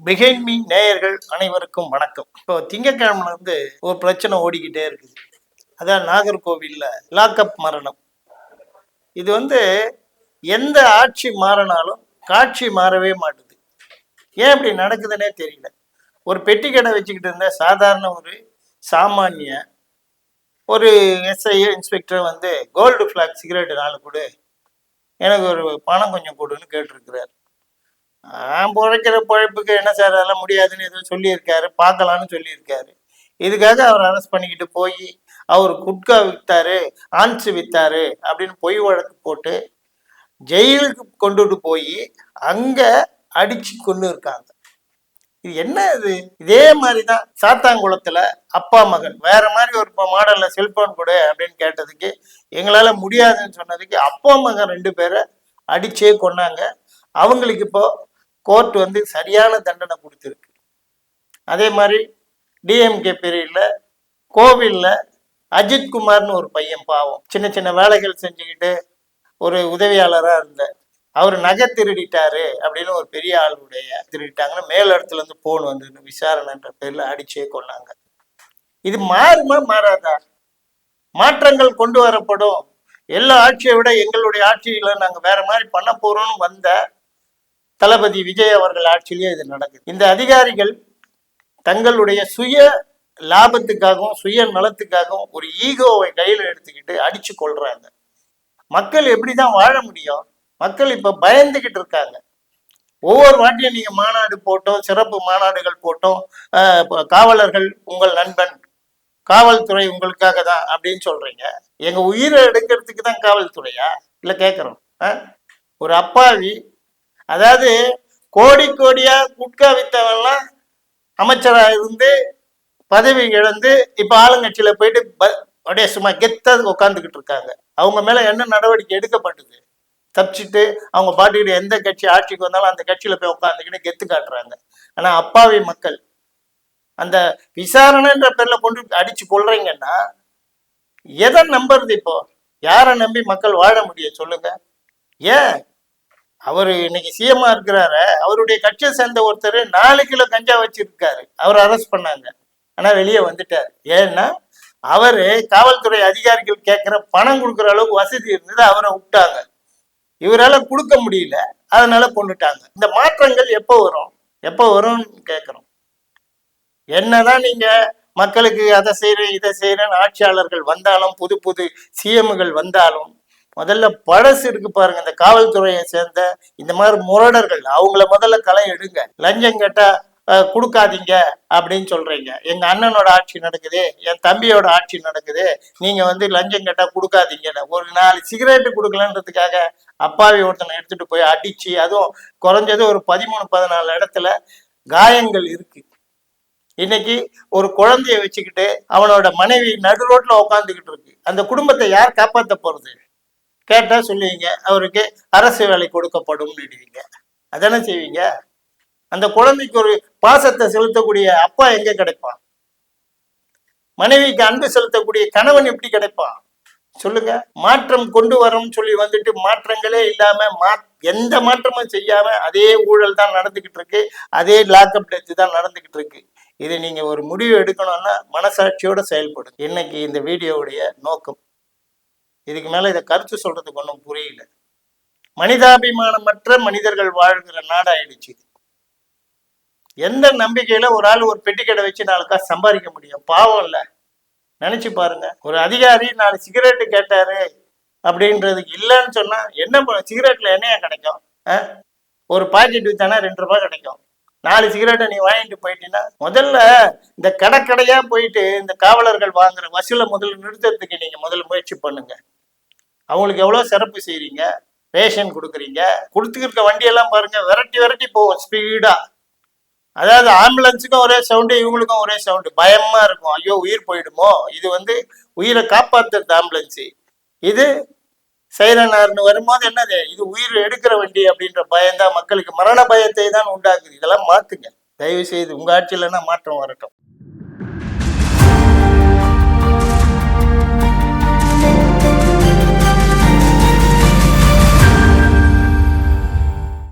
Behind me நேயர்கள் அனைவருக்கும் வணக்கம். இப்போ திங்கட்கிழமைல இருந்து ஒரு பிரச்சனை ஓடிக்கிட்டே இருக்குது. அதான் நாகர்கோவில்ல லாக்அப் மரணம். இது எந்த ஆட்சி மாறினாலும் காட்சி மாறவே மாட்டுது. ஏன் இப்படி நடக்குதுன்னே தெரியல. ஒரு பெட்டி கடை வச்சுக்கிட்டு இருந்த சாதாரண ஒரு சாமானிய ஒரு SI inspector gold flake cigarette 4 கொடு, எனக்கு ஒரு பணம் கொஞ்சம் கொடுன்னு கேட்டிருக்கிறார். பிழைக்கிற பழைப்புக்கு என்ன சார் அதெல்லாம் முடியாதுன்னு ஏதோ சொல்லியிருக்காரு, பார்க்கலான்னு சொல்லியிருக்காரு. இதுக்காக அவர் அரெஸ்ட் பண்ணிக்கிட்டு போய் அவர் குட்கா வித்தாரு, ஆன்ஸ் வித்தாரு அப்படின்னு பொய் வழக்கு போட்டு ஜெயிலுக்கு கொண்டுட்டு போய் அங்க அடிச்சு கொண்டு இருக்காங்க. இது என்ன இது? இதே மாதிரிதான் சாத்தாங்குளத்துல அப்பா மகன் வேற மாதிரி ஒரு மாடல்ல செல்போன் கொடு அப்படின்னு கேட்டதுக்கு எங்களால முடியாதுன்னு சொன்னதுக்கு அப்பா மகன் 2 பேரை அடிச்சே கொண்டாங்க. அவங்களுக்கு இப்போ கோர்ட் சரியான தண்டனை கொடுத்துருக்கு. அதே மாதிரி டிஎம்கே பீரியட்ல கோவில்ல அஜித் குமார்னு ஒரு பையன் பாவம் சின்ன சின்ன வேலைகள் செஞ்சுக்கிட்டு ஒரு உதவியாளராக இருந்தார். அவர் நகை திருடிட்டாரு அப்படின்னு ஒரு பெரிய ஆளுடைய திருடிட்டாங்கன்னு மேல் இடத்துல இருந்து போன் விசாரணைன்ற பேர்ல அடிச்சே கொண்டாங்க. இது மாறுமா மாறாதா? மாற்றங்கள் கொண்டு வரப்படும். எல்லா ஆட்சியை விட எங்களுடைய ஆட்சியில நாங்க வேற மாதிரி பண்ண போறோம்னு வந்த தளபதி விஜய் அவர்கள் ஆட்சியிலேயே இது நடக்குது. இந்த அதிகாரிகள் தங்களுடைய சுய லாபத்துக்காகவும் சுய நலத்துக்காகவும் ஒரு ஈகோவை கையில் எடுத்துக்கிட்டு அடிச்சு கொள்றாங்க. மக்கள் எப்படிதான் வாழ முடியும்? மக்கள் இப்ப பயந்துகிட்டு இருக்காங்க. ஒவ்வொரு வாட்டியும் நீங்க மாநாடு போட்டோம், சிறப்பு மாநாடுகள் போட்டோம், காவலர்கள் உங்கள் நண்பன், காவல்துறை உங்களுக்காக தான் அப்படின்னு சொல்றீங்க. எங்க உயிரை எடுக்கிறதுக்கு தான் காவல்துறையா? இல்ல கேட்கிறோம். ஒரு அப்பாவி, அதாவது கோடி கோடியா குட்கா வித்தவெல்லாம் அமைச்சரா இருந்து பதவி இழந்து இப்ப ஆளுங்கட்சியில போயிட்டு அப்படியே சும்மா கெத்த உட்காந்துக்கிட்டு இருக்காங்க. அவங்க மேல என்ன நடவடிக்கை எடுக்கப்பட்டது? தப்பிச்சுட்டு அவங்க பாட்டிக்கிட்ட எந்த கட்சி ஆட்சிக்கு வந்தாலும் அந்த கட்சியில போய் உட்காந்துக்கிட்டு கெத்து காட்டுறாங்க. ஆனா அப்பாவி மக்கள் அந்த விசாரணைன்ற பேர்ல கொண்டு அடிச்சு கொள்றீங்கன்னா எதை நம்புறது? இப்போ யாரை நம்பி மக்கள் வாழ முடியும் சொல்லுங்க? ஏன் அவரு இன்னைக்கு சிஎம்மா இருக்கிறாரு, அவருடைய கட்சியை சேர்ந்த ஒருத்தர் 4 கிலோ கஞ்சா வச்சிருக்காரு, அவர் அரெஸ்ட் பண்ணாங்க. ஆனா வெளியே வந்துட்டார். ஏன்னா அவரு காவல்துறை அதிகாரிகள் கேட்கிற பணம் கொடுக்குற அளவுக்கு வசதி இருந்தது, அவரை விட்டாங்க. இவரால கொடுக்க முடியல, அதனால கொண்டுட்டாங்க. இந்த மாற்றங்கள் எப்போ வரும்? எப்போ வரும்னு கேட்கிறோம். என்னதான் நீங்க மக்களுக்கு அதை செய்யறேன் இதை செய்யறேன்னு ஆட்சியாளர்கள் வந்தாலும், புது புது சிஎம்கள் வந்தாலும், முதல்ல பழசு இருக்கு பாருங்க. இந்த காவல்துறையை சேர்ந்த இந்த மாதிரி முரடர்கள் அவங்கள முதல்ல களை எடுங்க. லஞ்சம் கேட்டா கொடுக்காதீங்க அப்படின்னு சொல்றீங்க. எங்க அண்ணனோட ஆட்சி நடக்குது, என் தம்பியோட ஆட்சி நடக்குது, நீங்க லஞ்சம் கேட்டா கொடுக்காதீங்கன்னு ஒரு 4 சிகரெட்டு கொடுக்கலன்றதுக்காக அப்பாவி ஒருத்தனை எடுத்துட்டு போய் அடிச்சு, அதுவும் குறைஞ்சது ஒரு 13-14 இடத்துல காயங்கள் இருக்கு. இன்னைக்கு ஒரு குழந்தைய வச்சுக்கிட்டு அவனோட மனைவி நடு ரோட்ல உட்காந்துக்கிட்டு இருக்கு. அந்த குடும்பத்தை யார் காப்பாற்ற போறது? கேட்டா சொல்லுவீங்க அவருக்கு அரசு வேலை கொடுக்கப்படும் நிடுவீங்க. அதானே செய்வீங்க. அந்த குழந்தைக்கு ஒரு பாசத்தை செலுத்தக்கூடிய அப்பா எங்க கிடைப்பான்? மனைவிக்கு அன்பு செலுத்தக்கூடிய கணவன் எப்படி கிடைப்பான் சொல்லுங்க? மாற்றம் கொண்டு வரோம்னு சொல்லி மாற்றங்களே இல்லாம எந்த மாற்றமும் செய்யாம அதே ஊழல் தான் நடந்துகிட்டு இருக்கு, அதே லாக்அப் டெத் தான் நடந்துகிட்டு இருக்கு. இது நீங்க ஒரு முடிவு எடுக்கணும்னா மனசாட்சியோட செயல்படும். இன்னைக்கு இந்த வீடியோவுடைய நோக்கம் இதுக்கு மேல இதை கருத்து சொல்றதுக்கு ஒன்றும் புரியல. மனிதாபிமானமற்ற மனிதர்கள் வாழ்கிற நாடாயிடுச்சு. எந்த நம்பிக்கையில ஒரு ஆள் ஒரு பெட்டி கடை வச்சு 4 காசு சம்பாதிக்க முடியும்? பாவம் இல்ல, நினைச்சு பாருங்க. ஒரு அதிகாரி 4 சிகரெட்டு கேட்டாரு அப்படின்றதுக்கு இல்லைன்னு சொன்னா என்ன சிகரெட்ல என்னையா கிடைக்கும்? ஒரு பாக்கெட் வித்தானா 2 ரூபாய் கிடைக்கும். 4 சிகரெட்டை நீ வாங்கிட்டு போயிட்டீங்கன்னா, முதல்ல இந்த கடைக்கடையா போயிட்டு இந்த காவலர்கள் வாங்குற வசூலை முதல்ல நிறுத்தத்துக்கு நீங்க முதல்ல முயற்சி பண்ணுங்க. அவங்களுக்கு எவ்வளவு சிறப்பு செய்றீங்க, ரேஷன் கொடுக்குறீங்க, கொடுத்துக்கிற வண்டியெல்லாம் பாருங்க, விரட்டி விரட்டி போவோம் ஸ்பீடா. அதாவது ஆம்புலன்ஸுக்கும் ஒரே சவுண்டு, இவங்களுக்கும் ஒரே சவுண்டு. பயமா இருக்கும், ஐயோ உயிர் போயிடுமோ. இது உயிரை காப்பாத்துறது ஆம்புலன்ஸு. இது சைரனார்னு வரும்போது என்னது, இது உயிர் எடுக்கிற வண்டி அப்படின்ற பயம்தான் மக்களுக்கு மரண பயத்தை தான் உண்டாக்குது. இதெல்லாம் மாத்துங்க தயவு செய்து. உங்க ஆட்சியிலன்னா மாற்றம் வரட்டும்.